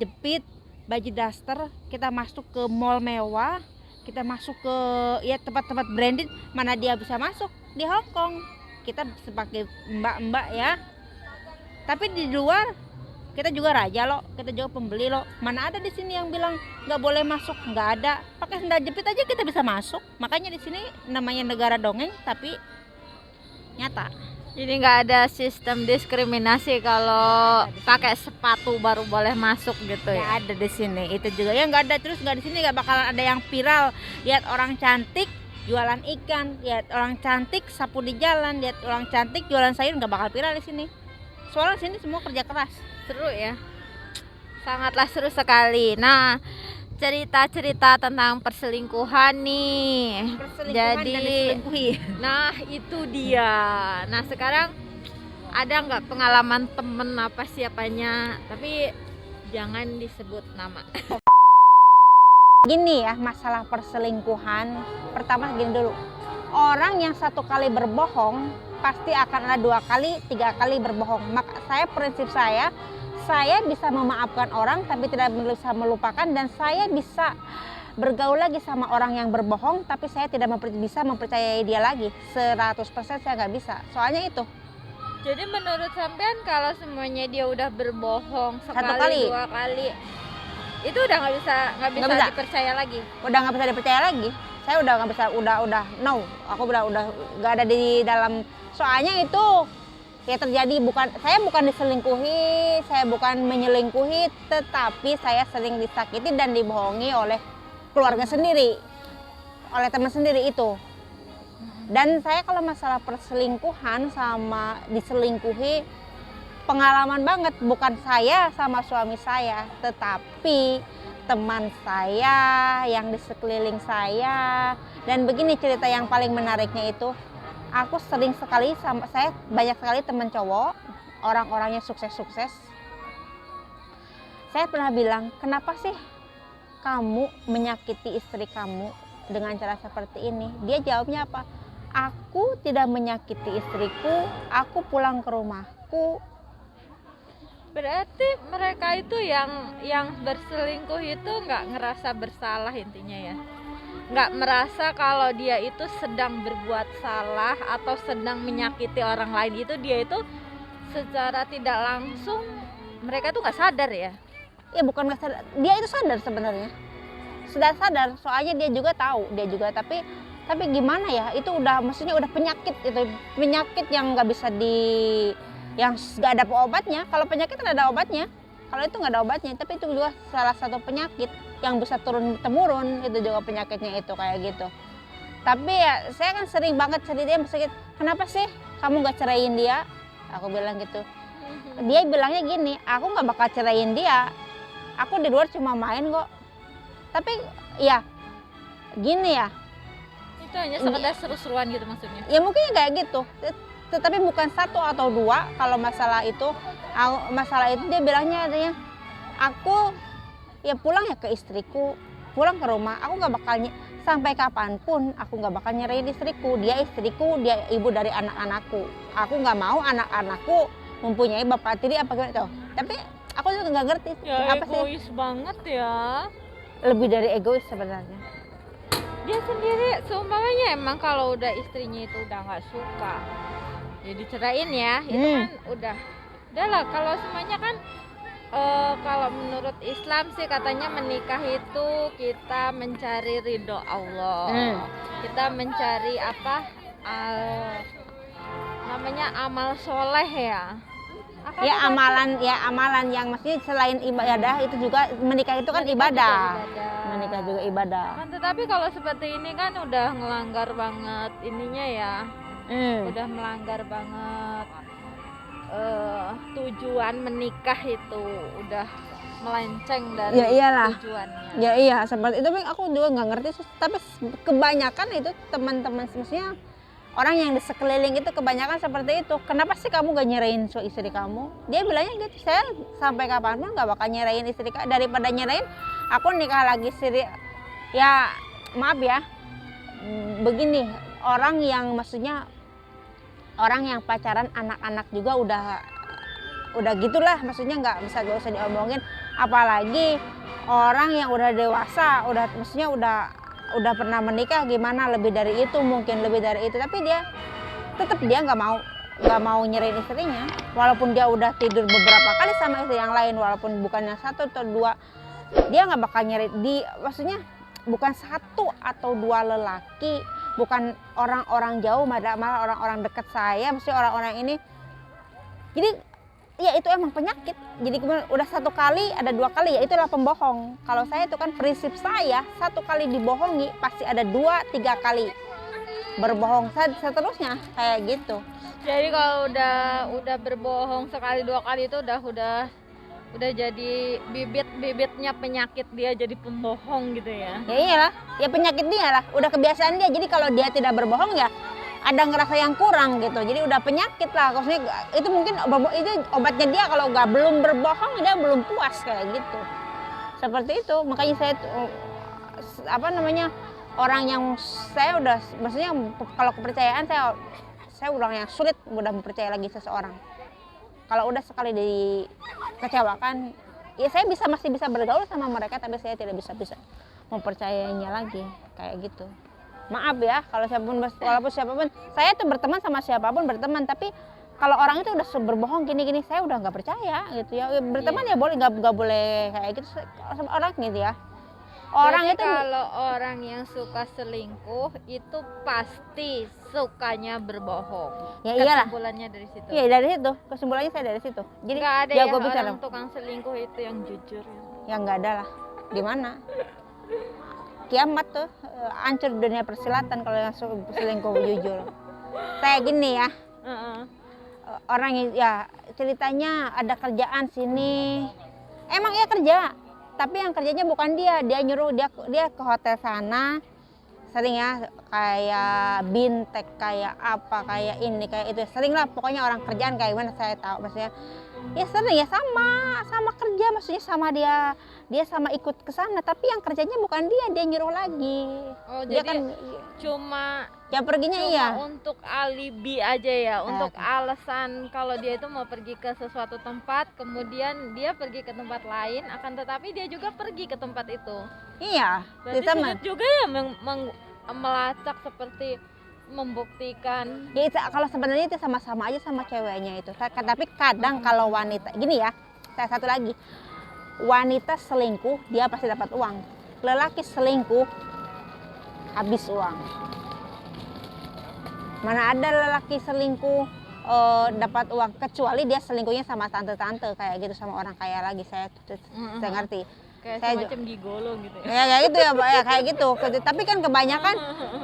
jepit, baju daster, kita masuk ke mall mewah, kita masuk ke ya tempat-tempat branded, mana dia bisa masuk di Hong Kong. Kita sebagai mbak-mbak ya. Tapi di luar kita juga raja loh, kita juga pembeli loh. Mana ada di sini yang bilang nggak boleh masuk? Nggak ada. Pakai sendal jepit aja kita bisa masuk. Makanya di sini namanya negara dongeng tapi nyata. Jadi nggak ada sistem diskriminasi kalau pakai sepatu baru boleh masuk gitu Nggak ya? ada di sini. Itu juga ya nggak ada. Terus nggak di sini nggak bakalan ada yang viral. Lihat orang cantik jualan ikan, lihat orang cantik sapu di jalan, lihat orang cantik jualan sayur, nggak bakal viral di sini. Soalnya di sini semua kerja keras. Seru ya, sangatlah seru sekali. Nah, cerita-cerita tentang perselingkuhan nih. Perselingkuhan Jadi, dan diselingkuhi. nah itu dia. Nah sekarang ada nggak pengalaman temen apa siapanya? Tapi jangan disebut nama. Gini ya, masalah perselingkuhan. Pertama gini dulu. Orang yang satu kali berbohong pasti akan ada 2 kali, 3 kali berbohong. Maka prinsip saya bisa memaafkan orang tapi tidak bisa melupakan, dan saya bisa bergaul lagi sama orang yang berbohong tapi saya tidak bisa mempercayai dia lagi. 100% saya nggak bisa. Soalnya itu. Jadi menurut sampean kalau semuanya dia udah berbohong Satu sekali, kali. 2 kali, itu udah nggak bisa Nggak bisa. dipercaya lagi. Udah nggak bisa dipercaya lagi. Saya udah nggak bisa, udah no. Aku udah nggak ada di dalam. Soalnya itu ya terjadi, saya bukan diselingkuhi, saya bukan menyelingkuhi, tetapi saya sering disakiti dan dibohongi oleh keluarga sendiri, oleh teman sendiri itu. Dan saya kalau masalah perselingkuhan sama diselingkuhi, pengalaman banget, bukan saya sama suami saya, tetapi teman saya yang di sekeliling saya. Dan begini cerita yang paling menariknya itu, aku sering sekali saya banyak sekali teman cowok, orang-orangnya sukses-sukses. Saya pernah bilang, kenapa sih kamu menyakiti istri kamu dengan cara seperti ini? Dia jawabnya apa? Aku tidak menyakiti istriku, aku pulang ke rumahku. Berarti mereka itu yang berselingkuh itu nggak ngerasa bersalah intinya ya? Nggak merasa kalau dia itu sedang berbuat salah atau sedang menyakiti orang lain. Itu dia itu secara tidak langsung mereka tuh nggak sadar ya? Ya bukan nggak sadar, dia itu sadar sebenarnya, sudah sadar. Soalnya dia juga tahu, tapi gimana ya, itu udah maksudnya udah penyakit, itu penyakit yang nggak bisa yang nggak ada obatnya. Kalau penyakit kan ada obatnya, kalau itu nggak ada obatnya. Tapi itu juga salah satu penyakit yang bisa turun temurun, itu juga penyakitnya itu kayak gitu. Tapi ya saya kan sering banget cerita dia, kenapa sih kamu nggak ceraiin dia? Aku bilang gitu. Dia bilangnya gini, aku nggak bakal ceraiin dia, aku di luar cuma main kok. Tapi ya gini ya, Itu hanya sekedar seru-seruan gitu maksudnya? ya mungkin kayak gitu. Tetapi bukan 1 atau 2 kalau masalah itu. Masalah itu dia bilangnya adanya, aku ya pulang ya ke istriku, pulang ke rumah, aku nggak bakal sampai kapanpun aku nggak bakal nyerahin istriku. Dia istriku, dia ibu dari anak-anakku. Aku nggak mau anak-anakku mempunyai bapak tiri apa gitu. Tapi aku juga nggak ngerti Ya apa sih. egois banget ya. Lebih dari egois sebenarnya. Dia sendiri seumpamanya emang kalau udah istrinya itu udah nggak suka ya dicerain ya, itu kan udahlah. Kalau semuanya kan kalau menurut Islam sih katanya menikah itu kita mencari ridho Allah. Kita mencari apa namanya amal soleh ya. Amalan yang maksudnya selain ibadah itu juga, menikah itu kan ibadah. Menikah juga ibadah. Kan tetapi kalau seperti ini kan udah ngelanggar banget ininya ya. Udah melanggar banget tujuan menikah itu, udah melenceng dari tujuannya. Ya iya, seperti itu. Aku juga nggak ngerti, tapi kebanyakan itu teman-teman, maksudnya orang yang di sekeliling itu kebanyakan seperti itu. Kenapa sih kamu gak nyerahin istri kamu? Dia bilangnya gitu, saya sampai kapanpun gak bakal nyerahin istri kamu. Daripada nyerahin, aku nikah lagi sendiri. Ya maaf ya, begini, orang yang maksudnya orang yang pacaran anak-anak juga udah gitulah, maksudnya gak usah diomongin. Apalagi orang yang udah dewasa, maksudnya udah pernah menikah, gimana lebih dari itu, mungkin lebih dari itu, tapi dia tetap dia nggak mau nyerahin istrinya, walaupun dia udah tidur beberapa kali sama istri yang lain, walaupun bukan yang satu atau dua, dia nggak bakal nyerahin. Maksudnya bukan satu atau dua lelaki, bukan orang-orang jauh, malah orang-orang dekat saya, mesti orang-orang ini. Jadi ya itu emang penyakit. Jadi kemudian udah satu kali, ada dua kali, ya itulah pembohong. Kalau saya itu kan prinsip saya, satu kali dibohongi pasti ada 2-3 kali berbohong seterusnya kayak gitu. Jadi kalau udah berbohong sekali 2 kali itu udah jadi bibitnya penyakit dia jadi pembohong gitu ya. Ya iyalah, ya penyakit dia lah, udah kebiasaan dia. Jadi kalau dia tidak berbohong ya ada ngerasa yang kurang gitu. Jadi udah penyakit lah. Maksudnya itu mungkin itu obatnya dia, kalau belum berbohong dia belum puas kayak gitu. Seperti itu. Makanya saya orang yang saya udah, maksudnya kalau kepercayaan saya orang yang sulit mudah mempercayai lagi seseorang. Kalau udah sekali dikecewakan, ya saya masih bisa bergaul sama mereka, tapi saya tidak bisa mempercayainya lagi kayak gitu. Maaf ya kalau siapapun, saya tuh berteman sama siapapun berteman, tapi kalau orang itu udah berbohong gini saya udah nggak percaya gitu ya. Berteman ya boleh, nggak boleh kayak gitu sama orang gitu ya. Orang jadi itu kalau orang yang suka selingkuh itu pasti sukanya berbohong. Ya iyalah. Kesimpulannya dari situ. Iya dari situ. Kesimpulannya saya dari situ. Jadi nggak ada jago yang bicara. orang tukang selingkuh itu yang jujur ya. Ya nggak ada lah. Di mana? Kiamat tuh, hancur dunia persilatan kalau yang selingkuh jujur. Kayak gini ya. Orang ya ceritanya ada kerjaan sini. Emang iya kerja. Tapi yang kerjanya bukan dia nyuruh dia ke hotel sana, sering ya, kayak bintek, kayak apa, kayak ini, kayak itu, sering lah pokoknya orang kerjaan kayak gimana saya tahu, maksudnya ya sering ya sama kerja, maksudnya sama dia sama ikut ke sana, tapi yang kerjanya bukan dia nyuruh lagi. Oh, dia jadi kan cuma perginya iya untuk alibi aja ya, untuk alasan kalau dia itu mau pergi ke sesuatu tempat, kemudian dia pergi ke tempat lain, akan tetapi dia juga pergi ke tempat itu. Iya. Berarti sulit juga ya melacak seperti membuktikan. Ya itu, kalau sebenarnya itu sama-sama aja sama ceweknya itu. Tapi kadang kalau wanita gini ya, saya satu lagi, wanita selingkuh dia pasti dapat uang. Lelaki selingkuh habis uang. Mana ada lelaki selingkuh dapat uang, kecuali dia selingkuhnya sama tante-tante kayak gitu, sama orang kaya lagi. Saya ngerti. Kayak semacam gigolo gitu ya. Ya kayak gitu ya, Mbak, ya kayak gitu. Tapi kan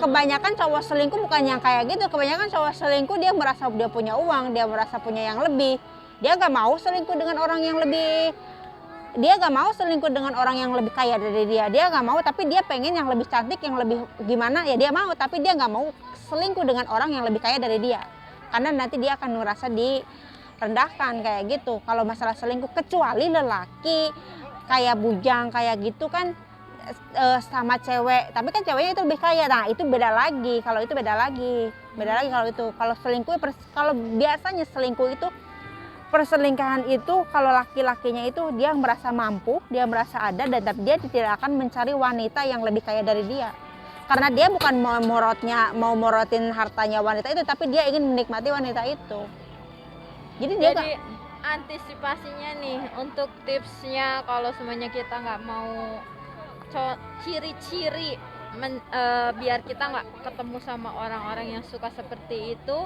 kebanyakan cowok selingkuh bukan yang kayak gitu. Kebanyakan cowok selingkuh dia merasa dia punya uang, dia merasa punya yang lebih. Dia nggak mau selingkuh dengan orang yang lebih. Dia nggak mau selingkuh dengan orang yang lebih kaya dari dia. Dia nggak mau, tapi dia pengen yang lebih cantik, yang lebih gimana ya dia mau. Tapi dia nggak mau selingkuh dengan orang yang lebih kaya dari dia. Karena nanti dia akan merasa direndahkan kayak gitu. Kalau masalah selingkuh, kecuali lelaki kayak bujang kayak gitu kan sama cewek, tapi kan ceweknya itu lebih kaya, nah itu beda lagi. Kalau itu beda lagi kalau itu. Kalau selingkuh, kalau biasanya selingkuh itu, perselingkuhan itu kalau laki-lakinya itu dia merasa mampu, dia merasa ada, dan tapi dia tidak akan mencari wanita yang lebih kaya dari dia, karena dia bukan mau morotin hartanya wanita itu, tapi dia ingin menikmati wanita itu. Jadi antisipasinya nih, untuk tipsnya kalau semuanya kita nggak mau ciri-ciri biar kita nggak ketemu sama orang-orang yang suka seperti itu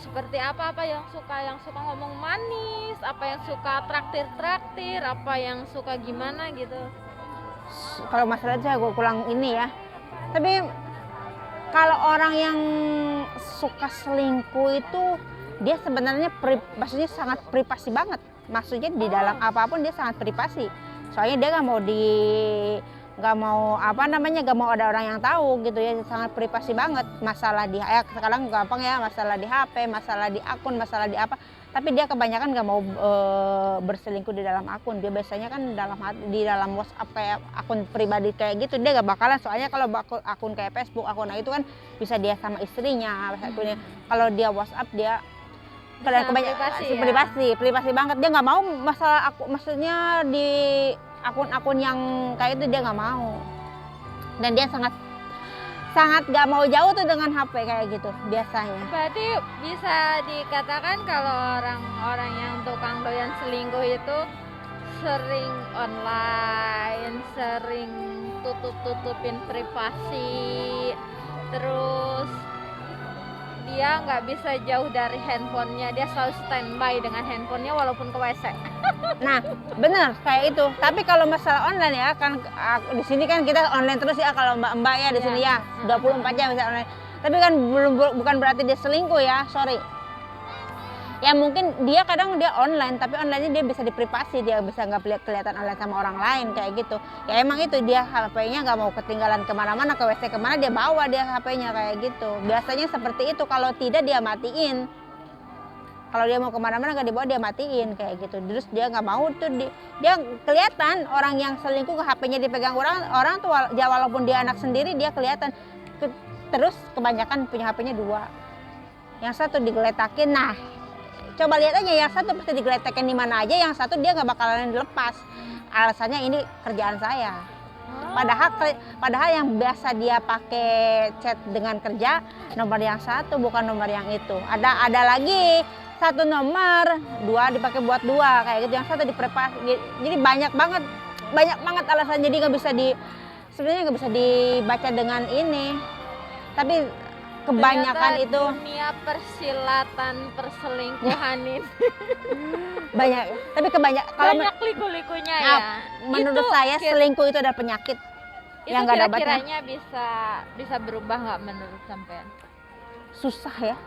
seperti apa yang suka ngomong manis, apa yang suka traktir, apa yang suka gimana gitu. Kalau masalah itu gue kurang ini ya, tapi kalau orang yang suka selingkuh itu dia sebenarnya maksudnya sangat privasi banget. Maksudnya di dalam apapun dia sangat privasi. Soalnya dia nggak mau ada orang yang tahu gitu ya, sangat privasi banget. Masalah sekarang gampang ya, masalah di HP, masalah di akun, masalah di apa. Tapi dia kebanyakan nggak mau berselingkuh di dalam akun. Dia biasanya kan di dalam WhatsApp kayak akun pribadi kayak gitu. Dia nggak bakalan, soalnya kalau akun kayak Facebook, akun itu kan bisa dia sama istrinya. Kalau dia WhatsApp dia Kebanyakan privasi ya? privasi banget. Dia nggak mau masalah aku, maksudnya di akun-akun yang kayak itu dia nggak mau. Dan dia sangat nggak mau jauh tuh dengan HP kayak gitu biasanya. Berarti bisa dikatakan kalau orang-orang yang tukang doyan selingkuh itu sering online, sering tutupin privasi, terus dia nggak bisa jauh dari handphonenya, dia selalu standby dengan handphonenya walaupun ke WC. Nah, bener kayak itu. Tapi kalau masalah online ya kan di sini kan kita online terus ya kalau mbak-mbak ya di Iya. sini ya 24 jam bisa online. Tapi kan bukan berarti dia selingkuh ya, sorry. Ya mungkin dia kadang dia online, tapi online-nya dia bisa di privasi, dia bisa nggak kelihatan online sama orang lain kayak gitu. Ya emang itu dia HP-nya nggak mau ketinggalan kemana-mana, ke WC kemana dia bawa dia HP-nya kayak gitu. Biasanya seperti itu, kalau tidak dia matiin. Kalau dia mau kemana-mana nggak dibawa dia matiin kayak gitu. Terus dia nggak mau tuh dia kelihatan orang yang selingkuh ke HP-nya dipegang orang tuh walaupun dia anak sendiri dia kelihatan. Terus kebanyakan punya HP-nya 2. Yang satu digeletakin. Nah, coba lihat aja yang satu pasti digeletakin di mana aja, yang satu dia nggak bakalan dilepas. Alasannya ini kerjaan saya. Padahal yang biasa dia pakai chat dengan kerja nomor yang satu bukan nomor yang itu. Ada lagi satu nomor, 2 dipakai buat 2 kayak gitu, yang satu di privasi. Jadi banyak banget alasan, jadi sebenarnya nggak bisa dibaca dengan ini. Tapi kebanyakan ternyata itu dunia persilatan perselingkuhan ini banyak. Tapi kalau banyak liku-likunya ya. menurut Itu saya selingkuh itu adalah penyakit itu yang nggak ada obatnya. kira-kiranya bisa berubah nggak menurut sampean? Susah ya,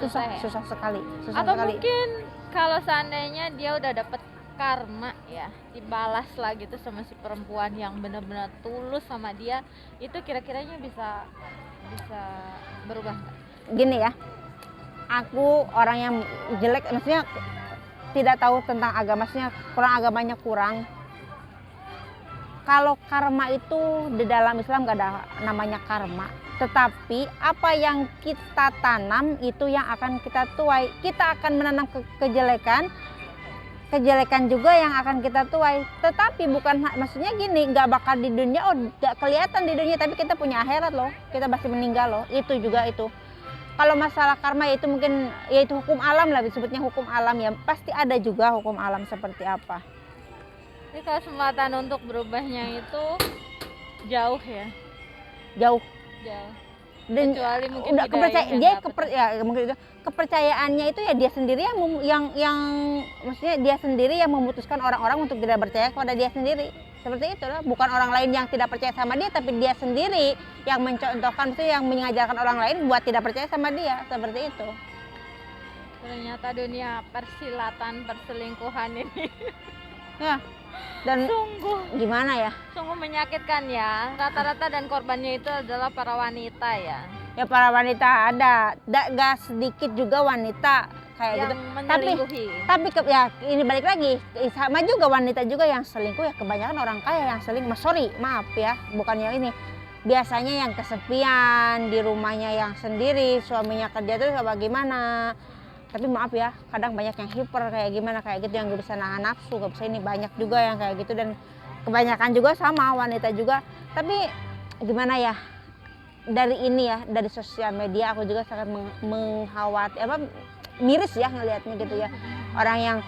Susah ya? susah sekali. Atau mungkin kalau seandainya dia udah dapet karma ya, dibalas lah gitu sama si perempuan yang benar-benar tulus sama dia, itu kira-kiranya bisa berubah nggak? Gini ya, aku orang yang jelek, maksudnya tidak tahu tentang agama, maksudnya agamanya kurang. Kalau karma itu di dalam Islam nggak ada namanya karma, tetapi apa yang kita tanam itu yang akan kita tuai. Kita akan menanam kejelekan juga yang akan kita tuai. Tetapi bukan, maksudnya gini, nggak bakal di dunia, nggak kelihatan di dunia, tapi kita punya akhirat loh, kita pasti meninggal loh. Itu juga itu. Kalau masalah karma ya itu mungkin ya itu hukum alam lah, disebutnya hukum alam ya, pasti ada juga hukum alam seperti apa. Jadi kesempatan untuk berubahnya itu jauh ya. Jauh. Dan Kecuali mungkin udah mungkin itu kepercayaannya itu ya dia sendiri yang maksudnya dia sendiri yang memutuskan orang-orang untuk tidak percaya kepada dia sendiri. Seperti itulah, bukan orang lain yang tidak percaya sama dia, tapi dia sendiri yang mencontohkan itu, yang mengajarkan orang lain buat tidak percaya sama dia. Seperti itu. Ternyata dunia persilatan perselingkuhan ini Ya. Dan sungguh menyakitkan ya. Rata-rata dan korbannya itu adalah para wanita ya. Ya para wanita ada, gak sedikit juga wanita kayak yang gitu. menyelingkuhi. Tapi ya ini balik lagi, sama juga wanita juga yang selingkuh ya, kebanyakan orang kaya yang selingkuh. Maaf ya, bukan yang ini. Biasanya yang kesepian di rumahnya yang sendiri, suaminya kerja terus apa gimana. Tapi maaf ya, kadang banyak yang hiper kayak gimana kayak gitu, yang gak bisa nahan nafsu, gak bisa ini, banyak juga yang kayak gitu. Dan kebanyakan juga sama wanita juga. Tapi gimana ya, dari ini ya, dari sosial media aku juga sangat miris ya ngelihatnya gitu ya. Orang yang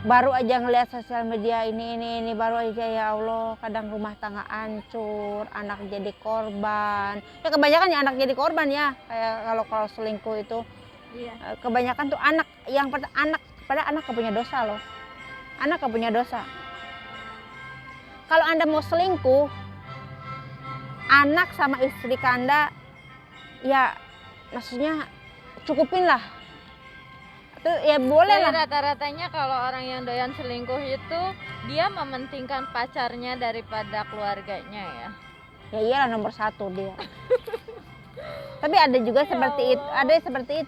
baru aja ngelihat sosial media ini baru aja, ya Allah, kadang rumah tangga hancur, anak jadi korban. Ya kebanyakan ya anak jadi korban ya, kayak kalau selingkuh itu. Iya. Kebanyakan tuh anak pada anak gak punya dosa loh. Anak gak punya dosa. Kalau Anda mau selingkuh, anak sama istri Anda ya maksudnya cukupin lah. Itu ya boleh lah. Rata-ratanya kalau orang yang doyan selingkuh itu dia mementingkan pacarnya daripada keluarganya ya. Ya iyalah, nomor 1 dia. Tapi ada juga seperti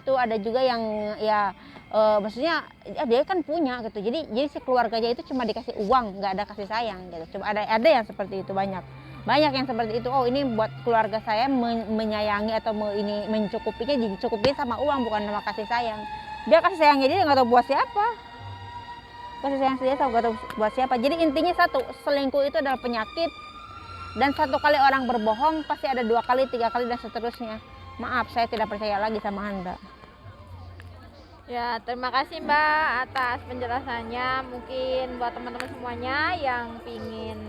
itu, ada juga yang ya maksudnya ya dia kan punya gitu. Jadi si keluarganya itu cuma dikasih uang, nggak ada kasih sayang gitu. Cuma ada yang seperti itu banyak. Banyak yang seperti itu. Oh, ini buat keluarga saya menyayangi atau ini mencukupinya, dicukupinya sama uang, bukan sama kasih sayang. Dia kasih sayangnya dia nggak tahu buat siapa. Kasih sayang dia nggak tahu buat siapa. Jadi intinya satu, selingkuh itu adalah penyakit. Dan satu kali orang berbohong pasti ada 2 kali, 3 kali dan seterusnya. Maaf, saya tidak percaya lagi sama Anda. Ya, terima kasih Mbak atas penjelasannya. Mungkin buat teman-teman semuanya yang pingin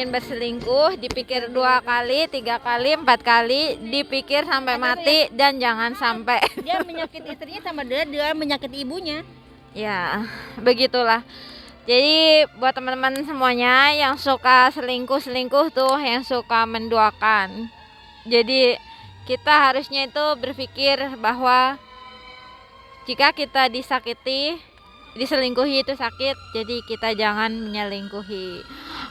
berselingkuh, dipikir 2 kali, 3 kali, 4 kali, dipikir sampai mati dan jangan sampai Dia menyakiti istrinya sama dia menyakiti ibunya. ya, begitulah. Jadi buat teman-teman semuanya yang suka selingkuh tuh, yang suka menduakan. Jadi kita harusnya itu berpikir bahwa jika kita diselingkuhi itu sakit, jadi kita jangan menyelingkuhi.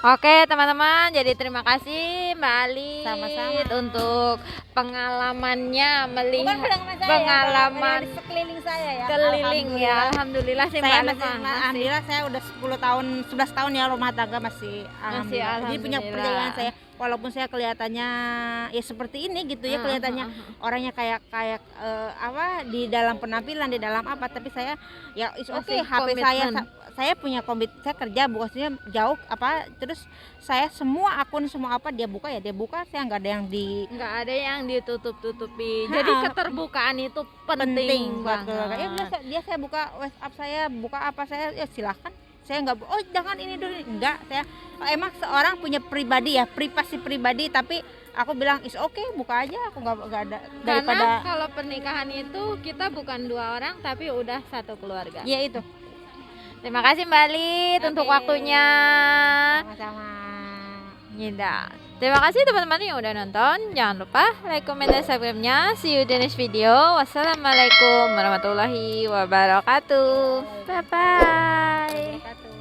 Oke teman-teman, jadi terima kasih Mbak Ali Sama-sama. untuk pengalamannya Bukan melihat pengalaman di sekeliling saya ya. keliling ya. Alhamdulillah sih Saya Mbak Ali mah. alhamdulillah saya udah 10 tahun, 11 tahun ya rumah tangga masih alhamdulillah. Jadi punya alhamdulillah. perjalanan saya, walaupun saya kelihatannya ya seperti ini gitu ya, kelihatannya orangnya kayak apa di dalam penampilan, di dalam apa, tapi saya ya oke, Masih HP saya punya saya kerja bukannya jauh apa, terus saya semua akun semua apa dia buka, saya nggak ada yang Nggak ada yang ditutup-tutupi. Ha-ha. Jadi keterbukaan itu penting buat keluarga. Ya banget. dia saya buka WhatsApp saya, buka apa saya, ya silahkan. Saya nggak, oh jangan ini dulu, enggak. Saya emang seorang punya pribadi ya, privasi pribadi, tapi aku bilang is okay, buka aja, aku nggak ada daripada. Karena kalau pernikahan itu kita bukan 2 orang tapi udah satu keluarga. Ya itu. Terima kasih Mbak Lid untuk Oke. waktunya. Sama-sama. Yaudah. Terima kasih teman-teman yang udah nonton. Jangan lupa like, comment, dan subscribe-nya. See you di next video. Wassalamualaikum warahmatullahi wabarakatuh. Bye bye. Wabarakatuh.